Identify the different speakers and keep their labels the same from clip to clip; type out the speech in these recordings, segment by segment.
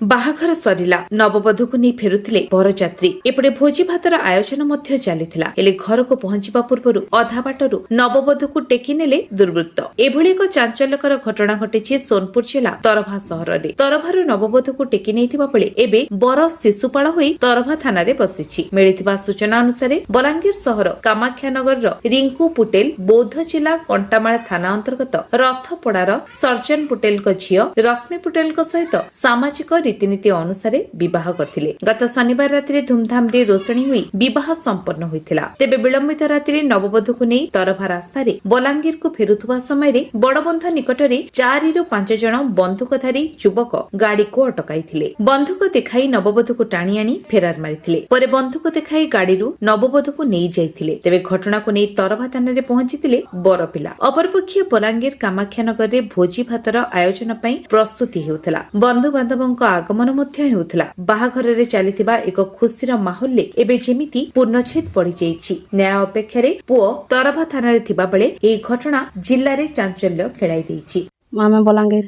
Speaker 1: ବାହାଘର ସରିଲା ନବବଧୂକୁ ନେଇ ଫେରୁଥିଲେ ବରଯାତ୍ରୀ ଏପଟେ ଭୋଜି ଭାତର ଆୟୋଜନ ମଧ୍ୟ ଚାଲିଥିଲା ହେଲେ ଘରକୁ ପହଞ୍ଚିବା ପୂର୍ବରୁ ଅଧା ବାଟରୁ ନବବଧୂକୁ ଟେକି ନେଲେ ଦୁର୍ବୃତ୍ତ। ଏଭଳି ଏକ ଚାଞ୍ଚଲ୍ୟକର ଘଟଣା ଘଟିଛି ସୋନପୁର ଜିଲ୍ଲା ତରଭା ସହରରେ। ତରଭାରୁ ନବବଧୂକୁ ଟେକି ନେଇଥିବା ବେଳେ ଏବେ ବର ଶିଶୁପାଳ ହୋଇ ତରଭା ଥାନାରେ ବସିଛି। ମିଳିଥିବା ସୂଚନା ଅନୁସାରେ ବଲାଙ୍ଗୀର ସହର କାମାକ୍ଷାନଗରର ରିଙ୍କୁ ପୁଟେଲ ବୌଦ୍ଧ ଜିଲ୍ଲା କଣ୍ଟାମାଳ ଥାନା ଅନ୍ତର୍ଗତ ରଥପଡାର ସର୍ଜନ ପୁଟେଲଙ୍କ ଝିଅ ରଶ୍ମି ପୁଟେଲଙ୍କ ସହିତ ସାମାଜିକ ରୀତିନୀତି ଅନୁସାରେ ବିବାହ କରିଥିଲେ। ଗତ ଶନିବାର ରାତିରେ ଧୁମଧାମରେ ରୋଷଣୀ ହୋଇ ବିବାହ ସମ୍ପନ୍ନ ହୋଇଥିଲା। ତେବେ ବିଳମ୍ବିତ ରାତିରେ ନବବଧୂକୁ ନେଇ ତରଭା ରାସ୍ତାରେ ବଲାଙ୍ଗୀରକୁ ଫେରୁଥିବା ସମୟରେ ବଡବନ୍ଧ ନିକଟରେ 4ରୁ 5 ଜଣ ବନ୍ଧୁକଧାରୀ ଯୁବକ ଗାଡିକୁ ଅଟକାଇଥିଲେ। ବନ୍ଧୁକ ଦେଖାଇ ନବବଧୂକୁ ଟାଣି ଆଣି ଫେରାର ମାରିଥିଲେ। ପରେ ବନ୍ଧୁକ ଦେଖାଇ ଗାଡିରୁ ନବବଧୂକୁ ନେଇ ଯାଇଥିଲେ। ତେବେ ଘଟଣାକୁ ନେଇ ତରଭା ଥାନାରେ ପହଞ୍ଚିଥିଲେ ବରପିଲା। ଅପରପକ୍ଷେ ବଲାଙ୍ଗୀର କାମାକ୍ଷାନଗରରେ ଭୋଜି ଭାତର ଆୟୋଜନ ପାଇଁ ପ୍ରସ୍ତୁତି ହେଉଥିଲା। ବନ୍ଧୁବାନ୍ଧବଙ୍କ ଆଗମନ ମଧ୍ୟ ହେଉଥିଲା। ବାହାଘରରେ ଚାଲିଥିବା ଏକ ଖୁସିର ମାହୋଲରେ ଏବେ ଯେମିତି ପୂର୍ଣ୍ଣଛେଦ ପଡିଯାଇଛି। ନ୍ୟାୟ ଅପେକ୍ଷାରେ ପୁଅ ତରଭା ଥାନାରେ ଥିବା ବେଳେ ଏହି ଘଟଣା ଜିଲ୍ଲାରେ ଚାଞ୍ଚଲ୍ୟ ଖେଳାଇ ଦେଇଛି।
Speaker 2: ଆମେ ବଲାଙ୍ଗୀର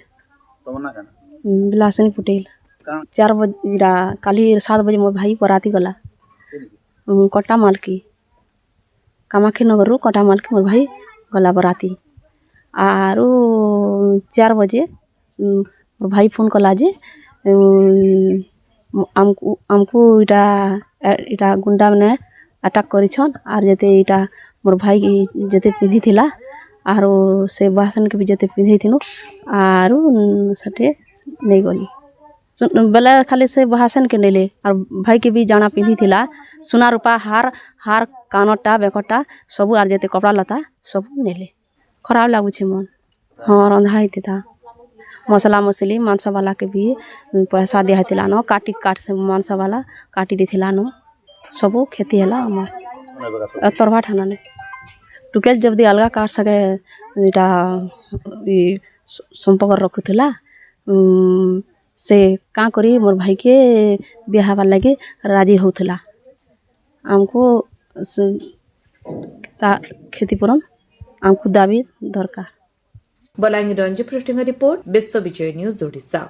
Speaker 2: ବିଲାସିନୀ ପୁଟେଲ 4 ବଜେ କାଲି 7 ବଜେ ମୋ ଭାଇ ବରାତି ଗଲା କଟା ମାଲକି କାମାକ୍ଷାନଗରରୁ କଟା ମାଲକି ମୋ ଭାଇ ଗଲା ବରାତି ଆରୁ 4 ବଜେ ମୋ ଭାଇ ଫୋନ କଲା ଯେ ଆମକୁ ଇଟା ଗୁଣ୍ଡା ମାନେ ଆଟାକ୍ କରିଛନ୍ ଆର୍ ଯେତେ ଇଟା ମୋर ଭାଇ ଯେତେ ପିନ୍ଧିଥିଲା ଆରୁ ସେ ବାସନକେ ବି ଯେତେ ପିନ୍ଧିଥିନୁ ଆରୁ ସେଠି ନେଇଗଲି ବେଲେ ଖାଲି ସେ ବାସନକେ ନେଲେ ଆର୍ ଭାଇକେ ବି ଜାଣା ପିନ୍ଧିଥିଲା ସୁନା ରୂପା ହାର କାନଟା ବେକଟା ସବୁ ଆର୍ ଯେତେ କପଡ଼ା ଲତା ସବୁ ନେଲେ। ଖରାପ ଲାଗୁଛି ମନ। ହଁ ରନ୍ଧା ହେଇଥିଲା ମସଲା ମସଲି ମାଂସ ବାଲାକେ ବି पैसा दिया ହେଇଥିଲା ନ କାଟି ସେ ମାଂସ ବାଲା କାଟି ଦେଇଥିଲା ନ ସବୁ କ୍ଷତି ହେଲା ଆମର ତରଭା ଥାନାରେ ଟୁକେଲ ଯଦି ଅଲଗା କାହାର ସଙ୍ଗେ ଇଟା ସମ୍ପର୍କ ରଖୁଥିଲା ସେ କାଁ କରି ମୋर ଭାଇକେ ବିହା ହେବାର ଲାଗି ରାଜି ହଉଥିଲା ଆମକୁ ତା କ୍ଷତିପୂରଣ ଆମକୁ ଦାବି ଦରକାର।
Speaker 1: ବଲାଙ୍ଗୀର ରଞ୍ଜୁ ପୃଷ୍ଟିଙ୍କ ରିପୋର୍ଟ ବିଶ୍ୱ ବିଜୟ ନ୍ୟୁଜ ଓଡ଼ିଶା।